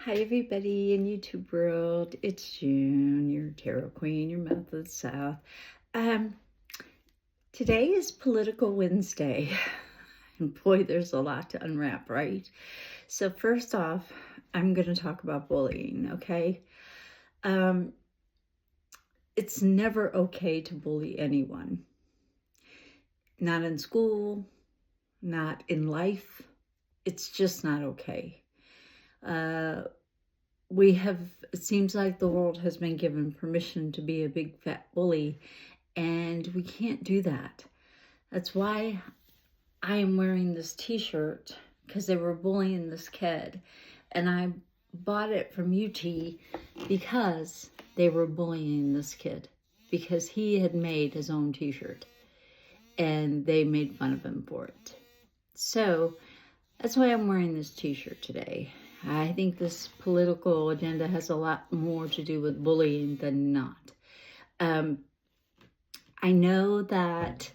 Hi everybody in YouTube world, it's June, your tarot queen, your mouth of the south. Um, Today is Political Wednesday, and boy, there's a lot to unwrap, right? So first off, I'm going to talk about bullying, okay? Um, it's never okay to bully anyone. Not in school, not in life. It's just not okay. It seems like the world has been given permission to be a big fat bully, and we can't do that. That's why I am wearing this t-shirt, because they were bullying this kid, and I bought it from UT because they were bullying this kid, because he had made his own t-shirt, and they made fun of him for it. So that's why I'm wearing this t-shirt today. I think this political agenda has a lot more to do with bullying than not. I know that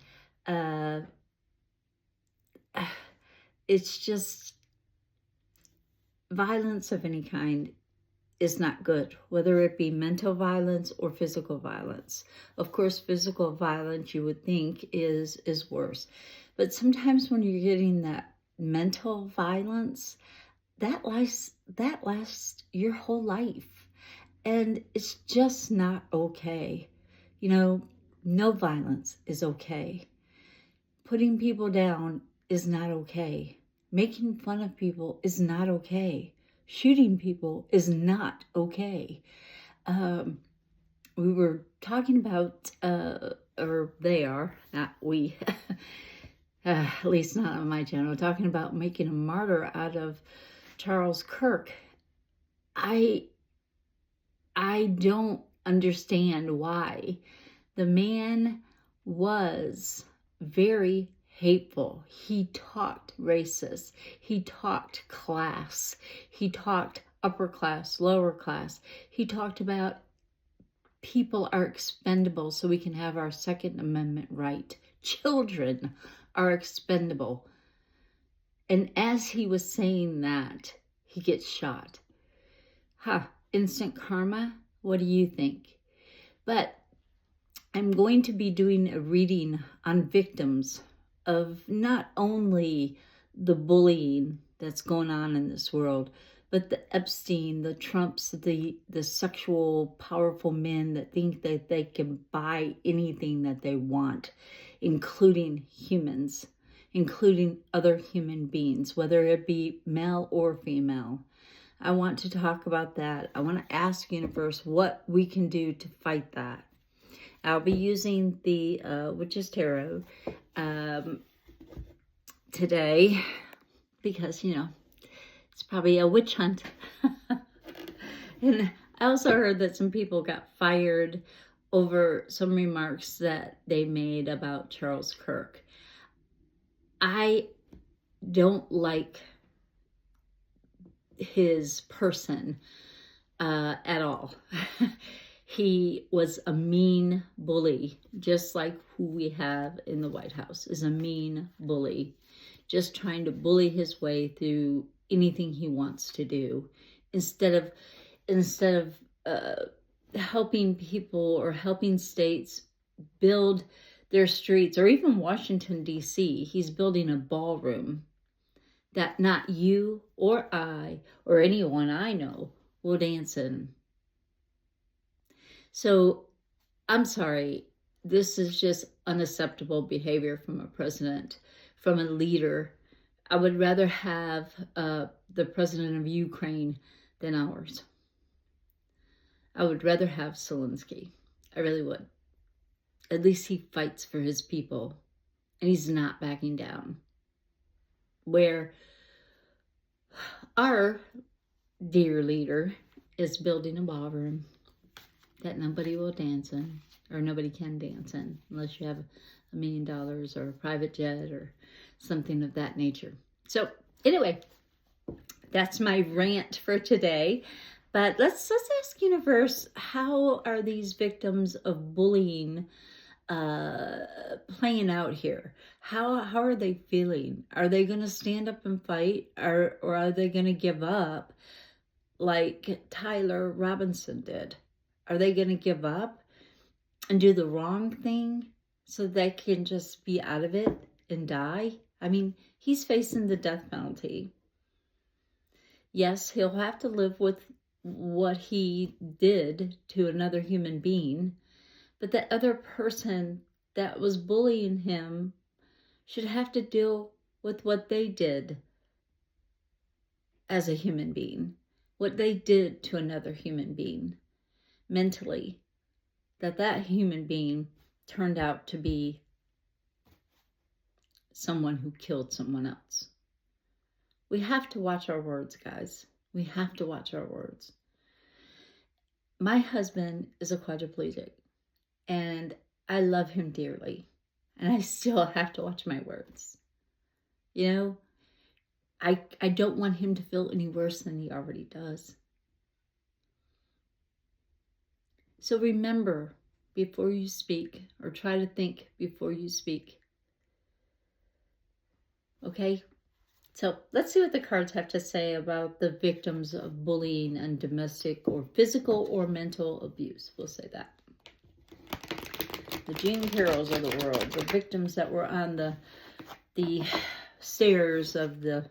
it's just violence of any kind is not good, whether it be mental violence or physical violence. Of course, physical violence you would think is worse. But sometimes when you're getting that mental violence, that lasts your whole life. And it's just not okay. You know, no violence is okay. Putting people down is not okay. Making fun of people is not okay. Shooting people is not okay. We were talking about, or they are, not we, at least not on my channel, talking about making a martyr out of Charles Kirk. I don't understand why. The man was very hateful. He talked racist. He talked class. He talked upper class, lower class. He talked about people are expendable so we can have our Second Amendment right. Children are expendable. And as he was saying that, he gets shot. Instant karma? What do you think? But I'm going to be doing a reading on victims of not only the bullying that's going on in this world, but the Epstein, the Trumps, the sexual powerful men that think that they can buy anything that they want, including humans, including other human beings, whether it be male or female. I want to talk about that. I want to ask Universe what we can do to fight that. I'll be using the Witch's Tarot today because, it's probably a witch hunt. And I also heard that some people got fired over some remarks that they made about Charles Kirk. I don't like his person at all. He was a mean bully, just like who we have in the White House is a mean bully, just trying to bully his way through anything he wants to do, instead of helping people or helping states build their streets, or even Washington, D.C. He's building a ballroom that not you or I or anyone I know will dance in. So I'm sorry, this is just unacceptable behavior from a president, from a leader. I would rather have the president of Ukraine than ours. I would rather have Zelensky. I really would. At least he fights for his people, and he's not backing down. Where our dear leader is building a ballroom that nobody will dance in, or nobody can dance in, unless you have $1 million or a private jet or something of that nature. So anyway, that's my rant for today. But let's ask Universe, how are these victims of bullying playing out here? How are they feeling? Are they going to stand up and fight, or are they going to give up like Tyler Robinson did? Are they going to give up and do the wrong thing so they can just be out of it and die? I mean, he's facing the death penalty. Yes, he'll have to live with what he did to another human being, but that other person that was bullying him should have to deal with what they did as a human being, what they did to another human being mentally, that human being turned out to be someone who killed someone else. We have to watch our words, guys. We have to watch our words. My husband is a quadriplegic, and I love him dearly, and I still have to watch my words. You know, I don't want him to feel any worse than he already does. So remember before you speak, or try to think before you speak. Okay? So let's see what the cards have to say about the victims of bullying and domestic or physical or mental abuse. We'll say that. The Jean Carrolls of the world, the victims that were on the stairs of the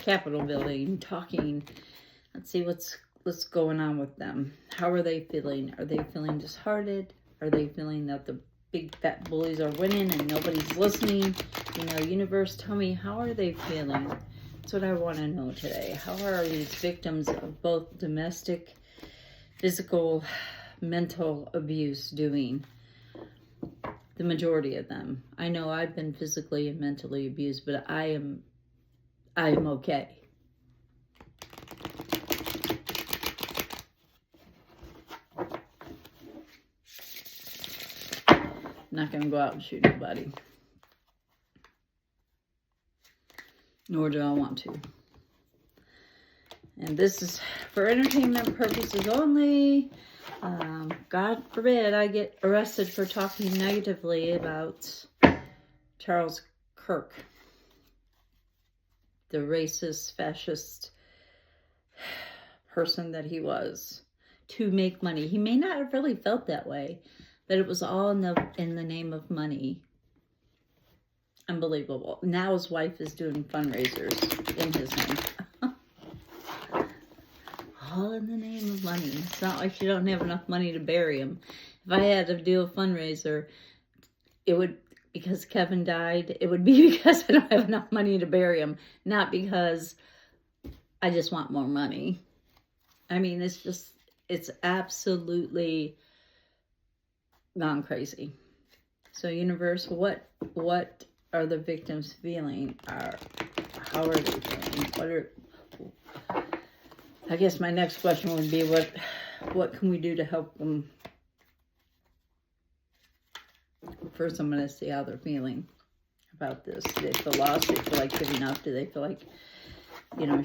Capitol building talking. Let's see what's going on with them. How are they feeling? Are they feeling disheartened? Are they feeling that the big fat bullies are winning and nobody's listening? You know, universe, tell me, how are they feeling? That's what I want to know today. How are these victims of both domestic, physical, mental abuse doing? The majority of them. I know I've been physically and mentally abused, but I am okay. I'm not going to go out and shoot nobody. Nor do I want to. And this is for entertainment purposes only. God forbid I get arrested for talking negatively about Charles Kirk, the racist, fascist person that he was, to make money. He may not have really felt that way, but it was all in the name of money. Unbelievable. Now his wife is doing fundraisers in his name. All in the name of money. It's not like you don't have enough money to bury him. If I had to do a fundraiser, it would, because Kevin died, it would be because I don't have enough money to bury him. Not because I just want more money. I mean, it's absolutely gone crazy. So universe, what are the victims feeling? How are they feeling? I guess my next question would be, what can we do to help them? First, I'm going to see how they're feeling about this. Do they feel lost? Do they feel like giving up? Do they feel like,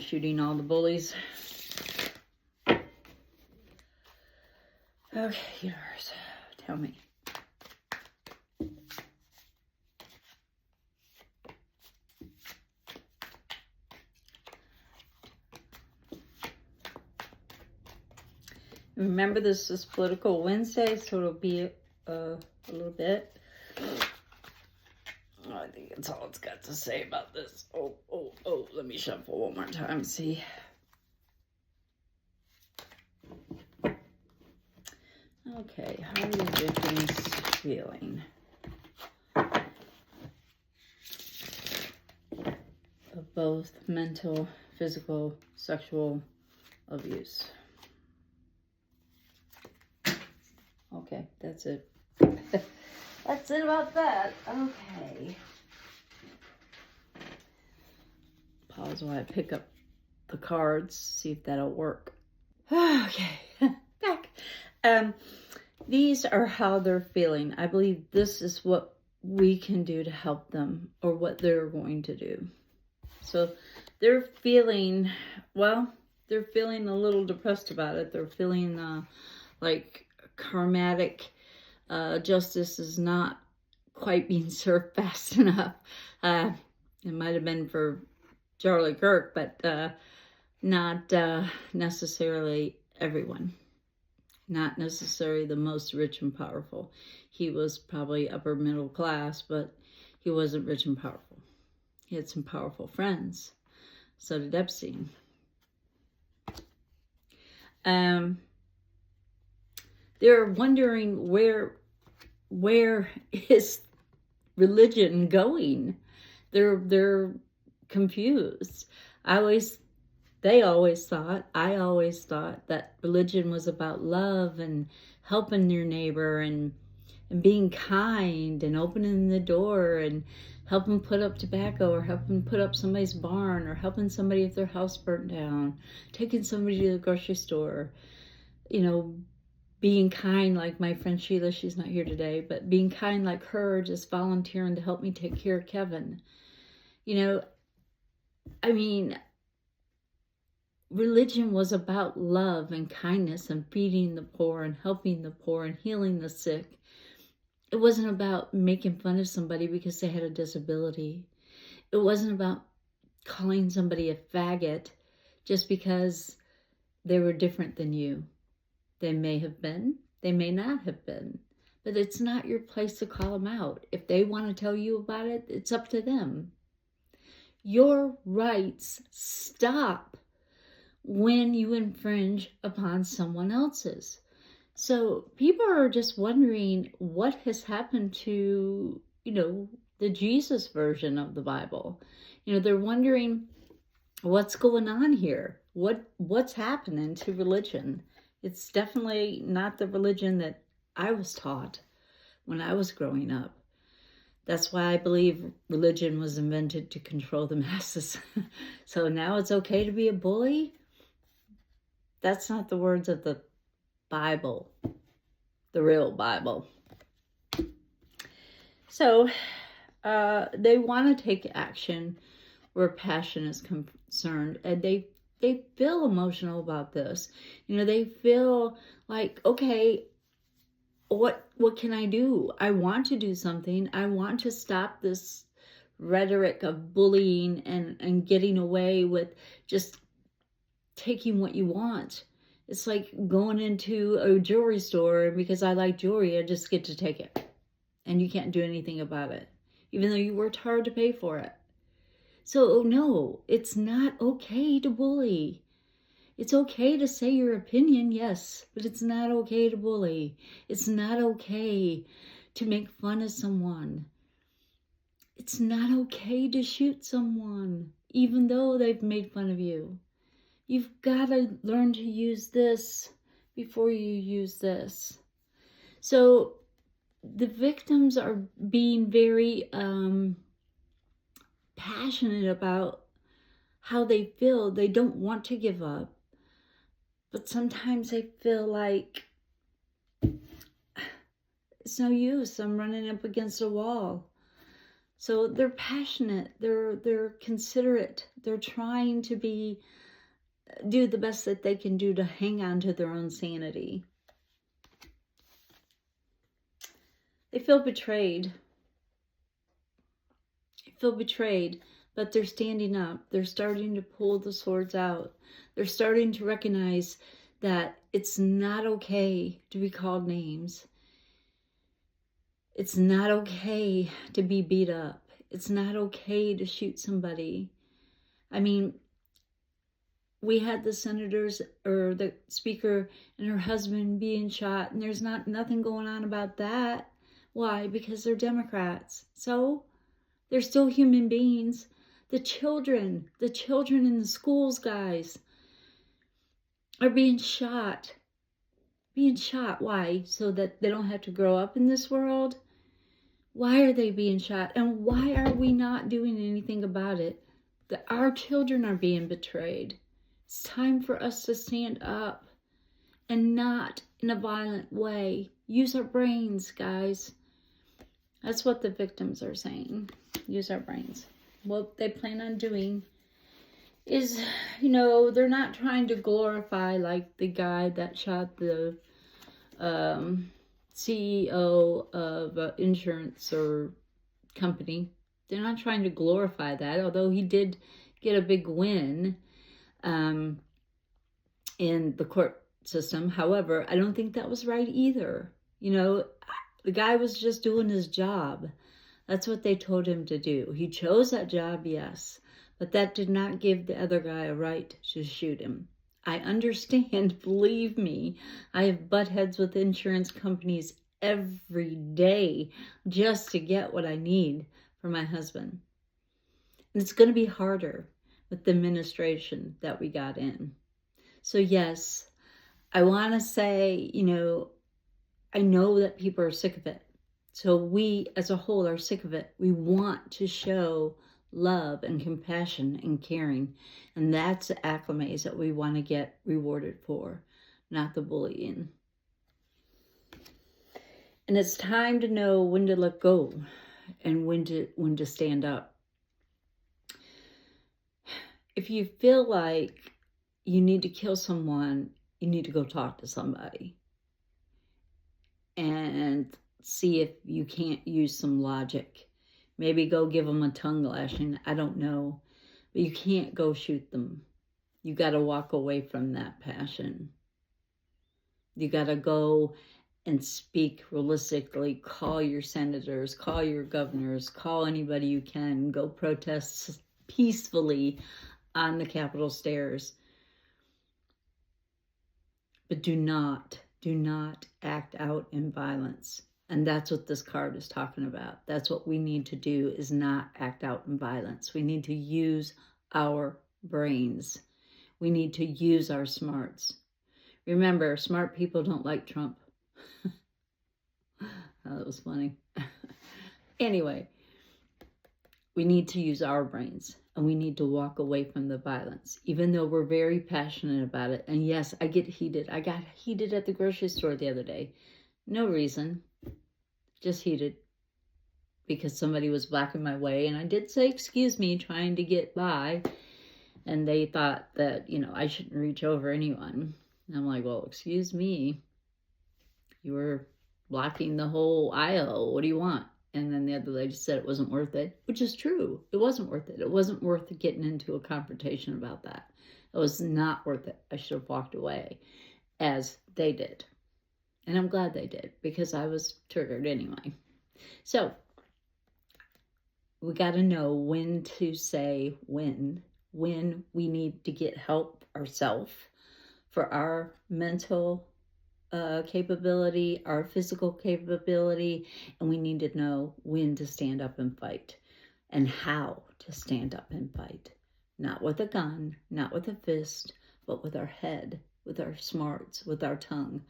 shooting all the bullies? Okay, universe, tell me. Remember, this is Political Wednesday, so it'll be a little bit. I think that's all it's got to say about this. Oh, let me shuffle one more time, see. Okay, how are the victims feeling of both mental, physical, sexual abuse? Okay, that's it. That's it about that. Okay. Pause while I pick up the cards, see if that'll work. Okay, back. These are how they're feeling. I believe this is what we can do to help them, or what they're going to do. So they're feeling, they're feeling a little depressed about it. They're feeling like karmatic justice is not quite being served fast enough. It might have been for Charlie Kirk, but not necessarily everyone. Not necessarily the most rich and powerful. He was probably upper middle class, but he wasn't rich and powerful. He had some powerful friends. So did Epstein. They're wondering where is religion going? They're confused. I always thought that religion was about love and helping your neighbor and being kind and opening the door and helping put up tobacco or helping put up somebody's barn or helping somebody if their house burnt down, taking somebody to the grocery store, being kind like my friend Sheila, she's not here today, but being kind like her, just volunteering to help me take care of Kevin. Religion was about love and kindness and feeding the poor and helping the poor and healing the sick. It wasn't about making fun of somebody because they had a disability. It wasn't about calling somebody a faggot just because they were different than you. They may have been, they may not have been, but it's not your place to call them out. If they want to tell you about it, it's up to them. Your rights stop when you infringe upon someone else's. So people are just wondering what has happened to, the Jesus version of the Bible. They're wondering what's going on here. What's happening to religion? It's definitely not the religion that I was taught when I was growing up. That's why I believe religion was invented to control the masses. So now it's okay to be a bully? That's not the words of the Bible, the real Bible. So they want to take action where passion is concerned, and they feel emotional about this. They feel like, okay, what can I do? I want to do something. I want to stop this rhetoric of bullying and getting away with just taking what you want. It's like going into a jewelry store, and because I like jewelry, I just get to take it. And you can't do anything about it, even though you worked hard to pay for it. So no, it's not okay to bully. It's okay to say your opinion, yes, but it's not okay to bully. It's not okay to make fun of someone. It's not okay to shoot someone, even though they've made fun of you. You've got to learn to use this before you use this. So the victims are being very passionate about how they feel. They don't want to give up. But sometimes they feel like it's no use. I'm running up against a wall. So they're passionate. They're considerate. They're trying to do the best that they can do to hang on to their own sanity. They feel betrayed. But they're standing up. They're starting to pull the swords out. They're starting to recognize that it's not okay to be called names. It's not okay to be beat up. It's not okay to shoot somebody. We had the senators or the speaker and her husband being shot, and there's nothing going on about that. Why? Because they're Democrats. So they're still human beings. The children in the schools, guys, are being shot. Why? So that they don't have to grow up in this world? Why are they being shot? And why are we not doing anything about it? Our children are being betrayed. It's time for us to stand up and not in a violent way. Use our brains, guys. That's what the victims are saying. Use our brains. What they plan on doing is, they're not trying to glorify like the guy that shot the CEO of an insurance or company. They're not trying to glorify that, although he did get a big win. in the court system. However, I don't think that was right either. You know, the guy was just doing his job. That's what they told him to do. He chose that job, yes, but that did not give the other guy a right to shoot him. I understand, believe me, I have butt heads with insurance companies every day just to get what I need for my husband. And it's going to be harder with the administration that we got in. So yes, I want to say, you know, I know that people are sick of it. So we as a whole are sick of it. We want to show love and compassion and caring. And that's the acclimates that we want to get rewarded for, not the bullying. And it's time to know when to let go and when to stand up. If you feel like you need to kill someone, you need to go talk to somebody and see if you can't use some logic. Maybe go give them a tongue lashing. I don't know. But you can't go shoot them. You got to walk away from that passion. You got to go and speak realistically. Call your senators, call your governors, call anybody you can. Go protest peacefully on the Capitol stairs. But do not act out in violence. And that's what this card is talking about. That's what we need to do, is not act out in violence. We need to use our brains. We need to use our smarts. Remember, smart people don't like Trump. Oh, that was funny. Anyway, we need to use our brains, and we need to walk away from the violence, even though we're very passionate about it. And yes, I get heated. I got heated at the grocery store the other day. No reason, just heated because somebody was blocking my way. And I did say, excuse me, trying to get by. And they thought that, you know, I shouldn't reach over anyone. And I'm like, well, excuse me. You were blocking the whole aisle. What do you want? And then the other lady said it wasn't worth it, which is true. It wasn't worth it. It wasn't worth getting into a confrontation about that. It was not worth it. I should have walked away, as they did. And I'm glad they did, because I was triggered anyway. So we got to know when to say when we need to get help ourselves for our mental capability, our physical capability, and we need to know when to stand up and fight and how to stand up and fight. Not with a gun, not with a fist, but with our head, with our smarts, with our tongue.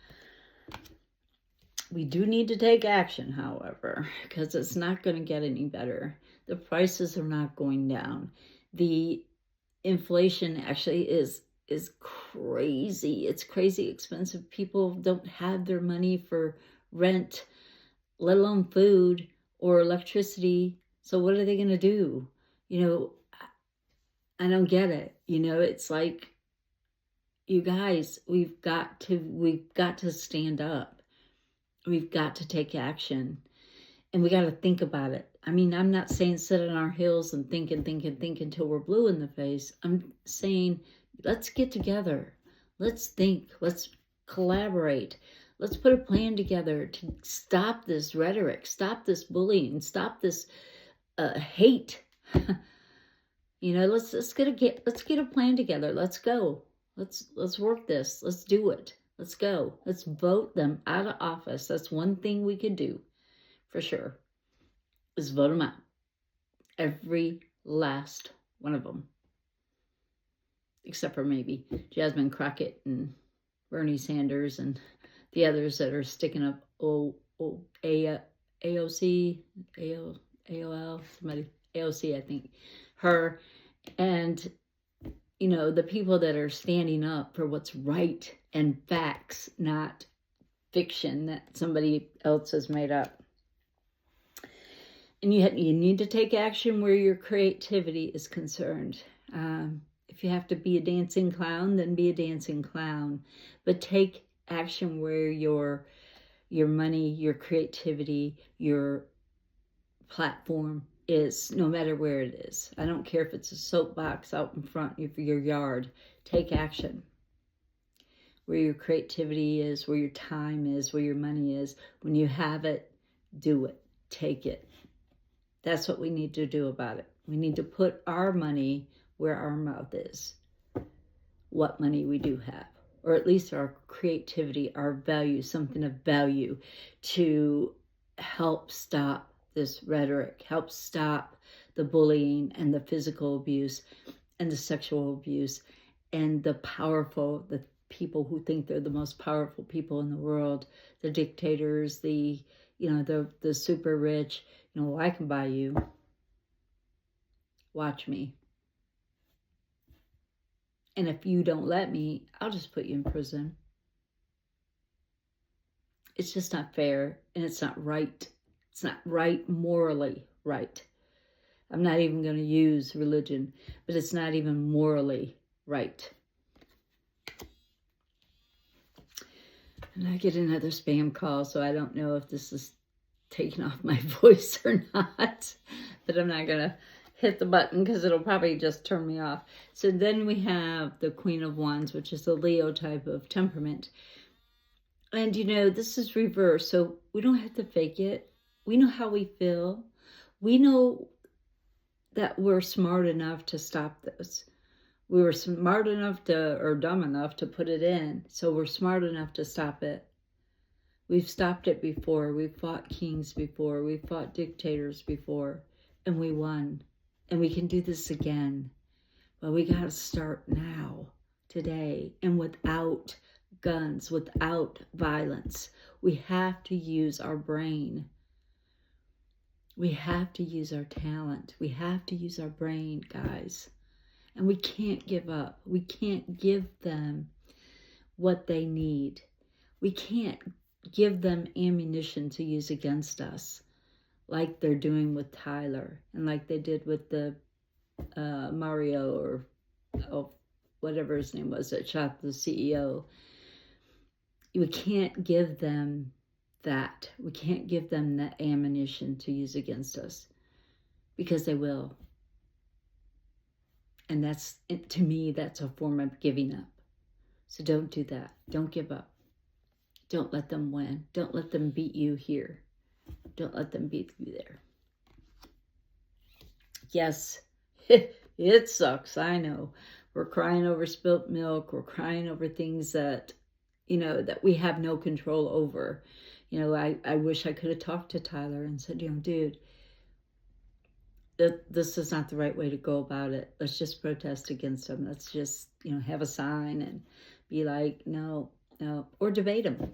We do need to take action, however, because it's not going to get any better. The prices are not going down. The inflation actually is crazy. It's crazy expensive. People don't have their money for rent, let alone food or electricity. So what are they going to do? You know, I don't get it. You know, it's like, you guys, we've got to stand up. We've got to take action, and we got to think about it. I mean, I'm not saying sit on our heels and think until we're blue in the face. I'm saying, let's get together. Let's think. Let's collaborate. Let's put a plan together to stop this rhetoric, stop this bullying, stop this hate. You know, let's get a plan together. Let's go. Let's work this. Let's do it. Let's go. Let's vote them out of office. That's one thing we could do for sure, is vote them out. Every last one of them. Except for maybe Jasmine Crockett and Bernie Sanders and the others that are sticking up AOC, AOL, somebody, AOC, I think, her, and, you know, the people that are standing up for what's right and facts, not fiction that somebody else has made up. And you need to take action where your creativity is concerned. If you have to be a dancing clown, then be a dancing clown. But take action where your money, your creativity, your platform is, no matter where it is. I don't care if it's a soapbox out in front of your yard. Take action. Where your creativity is, where your time is, where your money is. When you have it, do it. Take it. That's what we need to do about it. We need to put our money where our mouth is. What money we do have. Or at least our creativity, our value, something of value to help stop this rhetoric, help stop the bullying and the physical abuse and the sexual abuse and the people who think they're the most powerful people in the world, the dictators, the super rich. I can buy you. Watch me. And if you don't let me, I'll just put you in prison. It's just not fair, and it's not right. It's not right, morally right. I'm not even going to use religion, but it's not even morally right. And I get another spam call, so I don't know if this is taking off my voice or not, but I'm not going to hit the button because it'll probably just turn me off. So then we have the Queen of Wands, which is the Leo type of temperament. And this is reverse, so we don't have to fake it. We know how we feel. We know that we're smart enough to stop this. We were smart enough or dumb enough to put it in, so we're smart enough to stop it. We've stopped it before. We've fought kings before. We've fought dictators before, and we won. And we can do this again. But we got to start now, today, and without guns, without violence. We have to use our brain. We have to use our talent. We have to use our brain, guys. And we can't give up. We can't give them what they need. We can't give them ammunition to use against us like they're doing with Tyler and like they did with the Mario or whatever his name was that shot the CEO. We can't give them that. We can't give them that ammunition to use against us because they will. And to me, that's a form of giving up. So don't do that. Don't give up. Don't let them win. Don't let them beat you here. Don't let them beat you there. Yes, it sucks. I know. We're crying over spilt milk. We're crying over things that, that we have no control over. I wish I could have talked to Tyler and said, dude, this is not the right way to go about it. Let's just protest against him. Let's just, have a sign and be like, no, or debate him.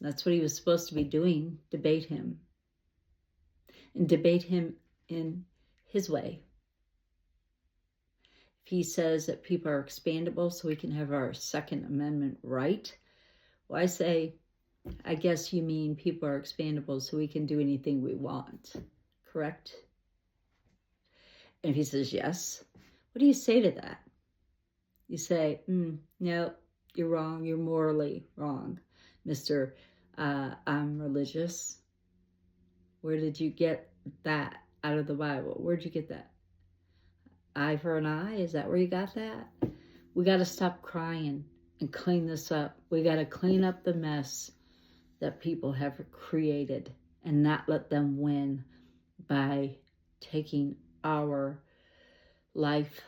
That's what he was supposed to be doing, debate him. And debate him in his way. If he says that people are expandable so we can have our Second Amendment right, well, I say, I guess you mean people are expandable so we can do anything we want, correct? And if he says yes, what do you say to that? You say, no, you're wrong. You're morally wrong, Mr. I'm religious. Where did you get that out of the Bible? Where'd you get that? Eye for an eye? Is that where you got that? We got to stop crying and clean this up. We got to clean up the mess that people have created and not let them win by taking our life.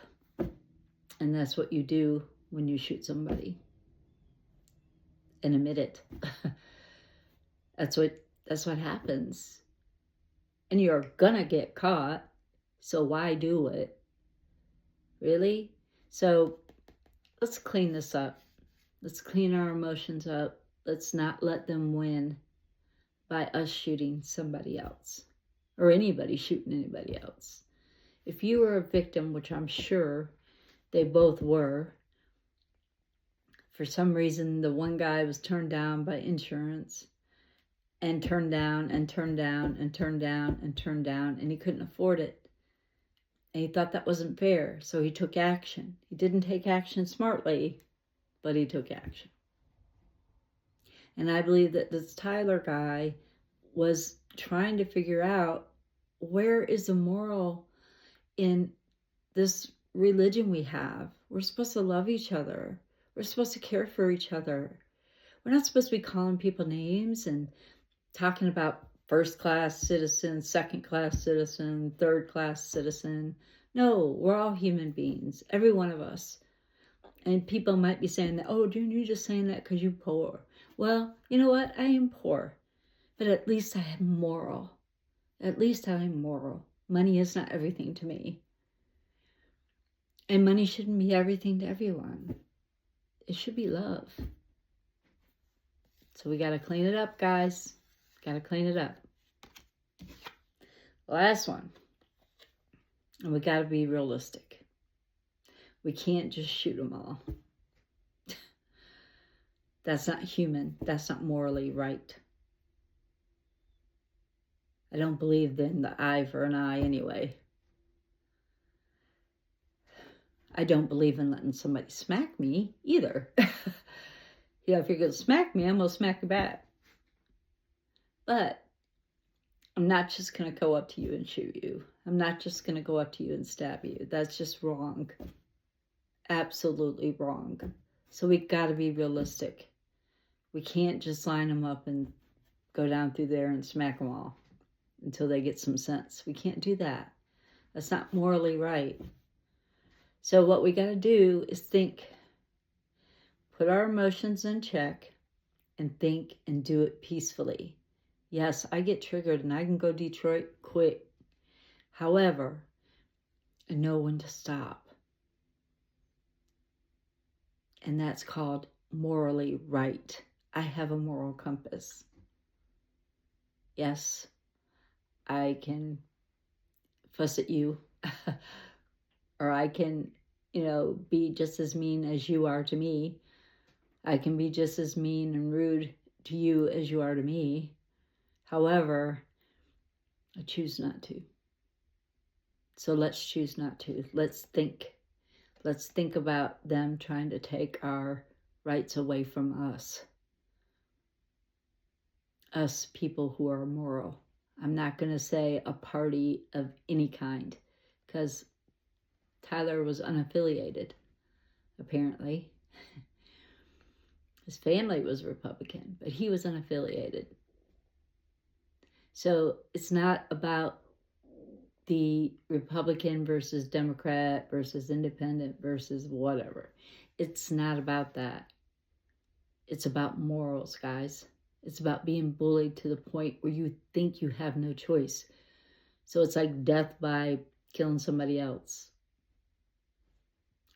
And that's what you do when you shoot somebody. And admit it. That's what happens. And you're gonna get caught, so why do it? Really? So let's clean this up. Let's clean our emotions up. Let's not let them win by us shooting somebody else or anybody shooting anybody else. If you were a victim, which I'm sure they both were, for some reason the one guy was turned down by insurance and turned down and turned down and turned down and turned down, and he couldn't afford it. And he thought that wasn't fair, so he took action. He didn't take action smartly, but he took action. And I believe that this Tyler guy was trying to figure out, where is the moral in this religion we have. We're supposed to love each other. We're supposed to care for each other. We're not supposed to be calling people names and talking about first-class citizen, second-class citizen, third-class citizen. No, we're all human beings, every one of us. And people might be saying that, oh, June, you're just saying that because you're poor. Well, you know what? I am poor, but at least I am moral. At least I am moral. Money is not everything to me. And money shouldn't be everything to everyone. It should be love. So we got to clean it up, guys. Got to clean it up. Last one. And we got to be realistic. We can't just shoot them all. That's not human. That's not morally right. I don't believe in the eye for an eye anyway. I don't believe in letting somebody smack me either. Yeah, if you're going to smack me, I'm going to smack you back. But I'm not just going to go up to you and shoot you. I'm not just going to go up to you and stab you. That's just wrong. Absolutely wrong. So we got to be realistic. We can't just line them up and go down through there and smack them all until they get some sense. We can't do that. That's not morally right. So what we got to do is think, put our emotions in check, and think and do it peacefully. Yes, I get triggered and I can go Detroit quick. However, I know when to stop. And that's called morally right. I have a moral compass. Yes, I can fuss at you. Or I can, be just as mean as you are to me. I can be just as mean and rude to you as you are to me. However, I choose not to. So let's choose not to. Let's think. Let's think about them trying to take our rights away from us. Us people who are moral. I'm not going to say a party of any kind, because Tyler was unaffiliated, apparently. His family was Republican, but he was unaffiliated. So it's not about the Republican versus Democrat versus independent versus whatever. It's not about that. It's about morals, guys. It's about being bullied to the point where you think you have no choice. So it's like death by killing somebody else.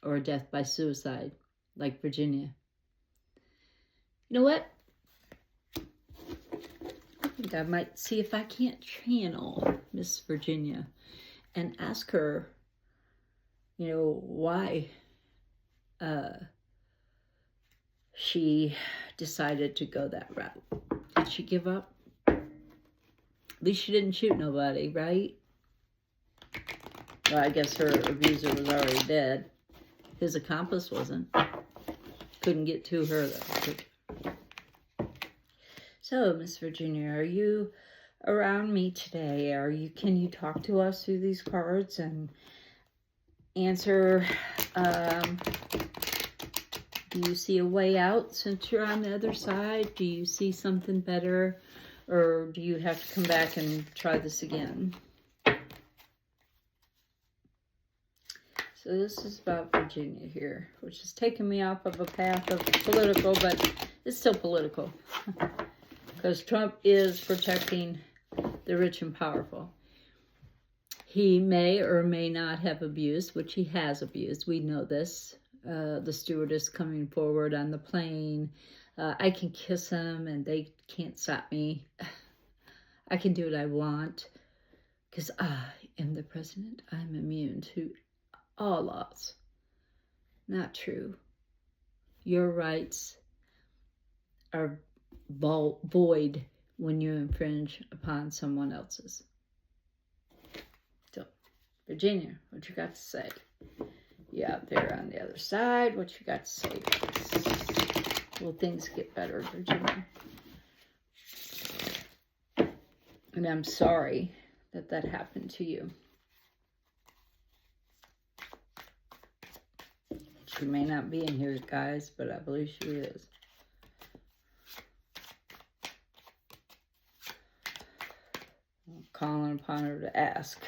Or death by suicide, like Virginia. You know what? I think I might see if I can't channel Miss Virginia and ask her, why she decided to go that route. Did she give up? At least she didn't shoot nobody, right? Well, I guess her abuser was already dead. His accomplice wasn't. Couldn't get to her, though. So, Miss Virginia, are you around me today? Can you talk to us through these cards and answer, do you see a way out since you're on the other side? Do you see something better? Or do you have to come back and try this again? So this is about Virginia here, which is taking me off of a path of political, but it's still political. Because Trump is protecting the rich and powerful. He may or may not have abused, which he has abused. We know this. The stewardess coming forward on the plane. I can kiss him and they can't stop me. I can do what I want because I am the president. I'm immune to all laws. Not true. Your rights are void when you infringe upon someone else's. So, Virginia, what you got to say? You out there on the other side, what you got to say? Will things get better, Virginia? And I'm sorry that happened to you. She may not be in here, guys, but I believe she is. I'm calling upon her to ask.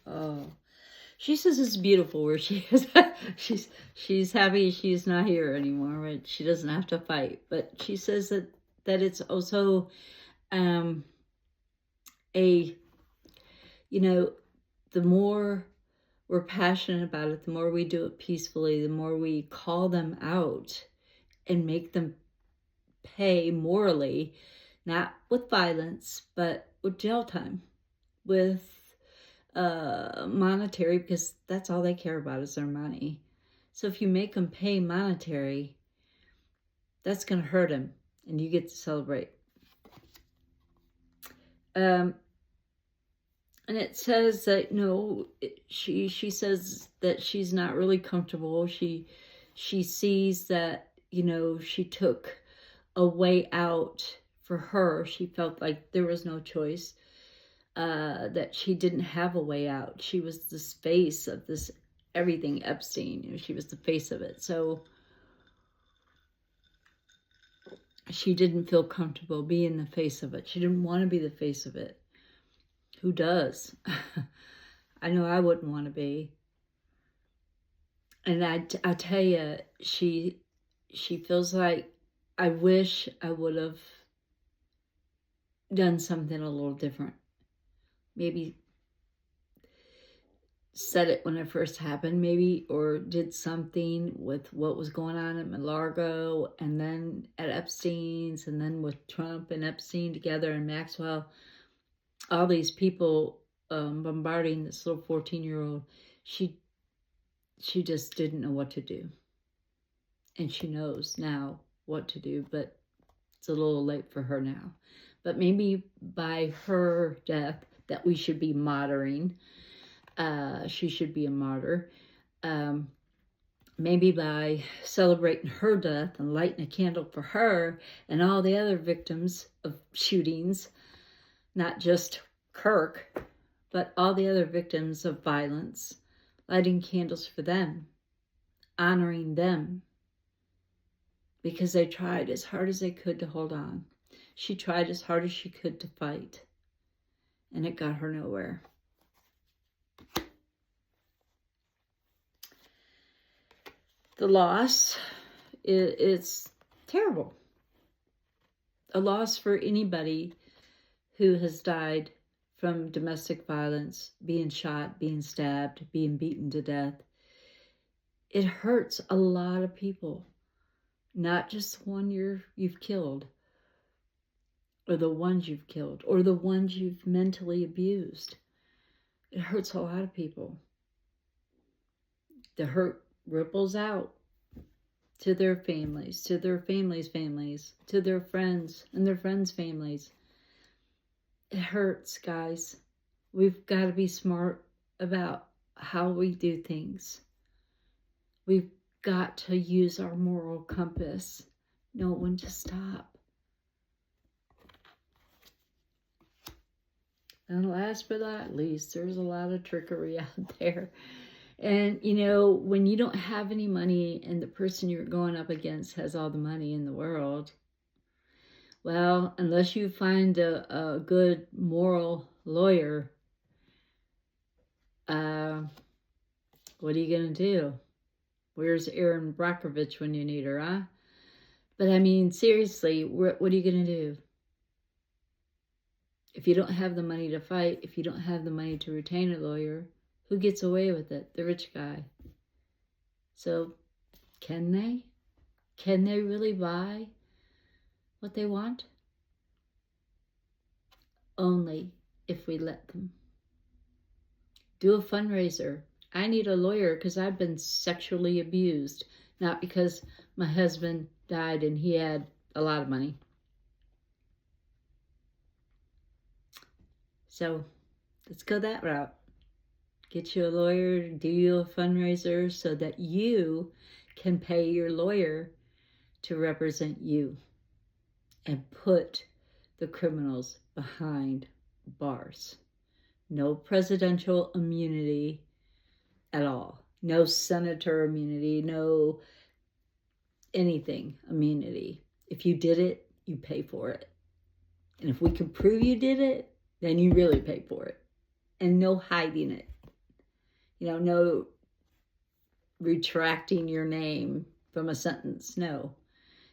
Oh, she says it's beautiful where she is. she's happy she's not here anymore, right? She doesn't have to fight. But she says that it's also a, you know, the more we're passionate about it, the more we do it peacefully, the more we call them out and make them pay morally, not with violence, but with jail time, with monetary, because that's all they care about is their money. So if you make them pay monetary, that's going to hurt them, and you get to celebrate. And it says that, no, she says that she's not really comfortable. She sees that, you know, she took a way out for her. She felt like there was no choice, that she didn't have a way out. She was the face of this everything Epstein. You know, she was the face of it. So she didn't feel comfortable being the face of it. She didn't want to be the face of it. Who does? I know I wouldn't want to be. And I tell you, she feels like, I wish I would have done something a little different. Maybe said it when it first happened, maybe, or did something with what was going on at Malargo, and then at Epstein's, and then with Trump and Epstein together, and Maxwell. All these people bombarding this little 14-year-old, she just didn't know what to do. And she knows now what to do, but it's a little late for her now. But maybe by her death, that we should be martyring. She should be a martyr. Maybe by celebrating her death and lighting a candle for her and all the other victims of shootings, not just Kirk, but all the other victims of violence, lighting candles for them, honoring them, because they tried as hard as they could to hold on. She tried as hard as she could to fight, and it got her nowhere. The loss, it's terrible. A loss for anybody who has died from domestic violence, being shot, being stabbed, being beaten to death. It hurts a lot of people, not just the one you've killed, or the ones you've killed, or the ones you've mentally abused. It hurts a lot of people. The hurt ripples out to their families, to their families' families, to their friends and their friends' families. It hurts, guys. We've got to be smart about how we do things. We've got to use our moral compass, know when to stop. And last but not least, there's a lot of trickery out there. And, you know, when you don't have any money and the person you're going up against has all the money in the world, well, unless you find a good moral lawyer, what are you going to do? Where's Erin Brockovich when you need her, huh? But I mean, seriously, what are you going to do? If you don't have the money to fight, if you don't have the money to retain a lawyer, who gets away with it? The rich guy. So, can they? Can they really buy what they want? Only if we let them. Do a fundraiser. I need a lawyer because I've been sexually abused, not because my husband died and he had a lot of money. So, let's go that route. Get you a lawyer, do you a fundraiser so that you can pay your lawyer to represent you and put the criminals behind bars. No presidential immunity at all. No senator immunity, no anything immunity. If you did it, you pay for it. And if we can prove you did it, then you really pay for it. And no hiding it. No retracting your name from a sentence. No.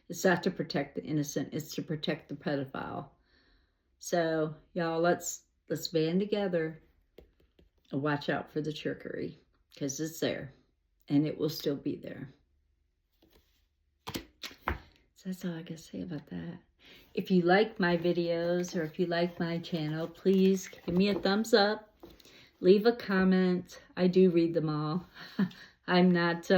It's not to protect the innocent. It's to protect the pedophile. So, y'all, let's band together and watch out for the trickery, because it's there and it will still be there. So that's all I gotta say about that. If you like my videos or if you like my channel, please give me a thumbs up. Leave a comment. I do read them all. I'm not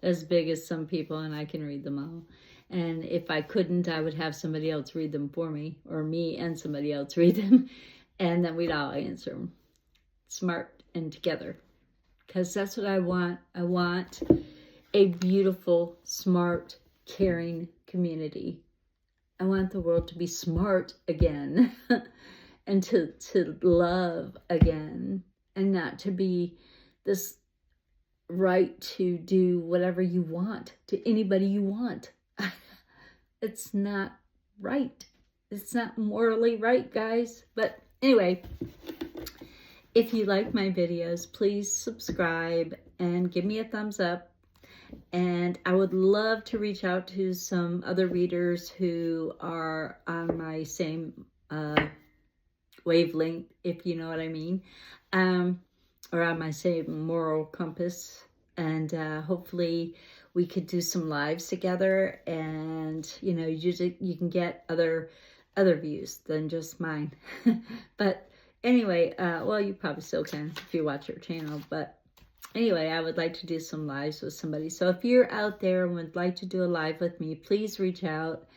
as big as some people, and I can read them all. And if I couldn't, I would have somebody else read them for me, or me and somebody else read them, and then we'd all answer them. Smart and together. Because that's what I want. I want a beautiful, smart, caring community. I want the world to be smart again and to love again, and not to be this right to do whatever you want to anybody you want. It's not right. It's not morally right, guys. But anyway, if you like my videos, please subscribe and give me a thumbs up. And I would love to reach out to some other readers who are on my same wavelength, if you know what I mean, or on my same moral compass. And hopefully we could do some lives together, and you can get other views than just mine. But anyway, well, you probably still can if you watch your channel. But anyway, I would like to do some lives with somebody. So if you're out there and would like to do a live with me, please reach out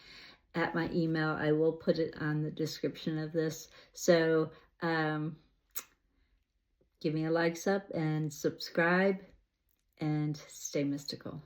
at my email. I will put it on the description of this. So give me a likes up and subscribe, and stay mystical.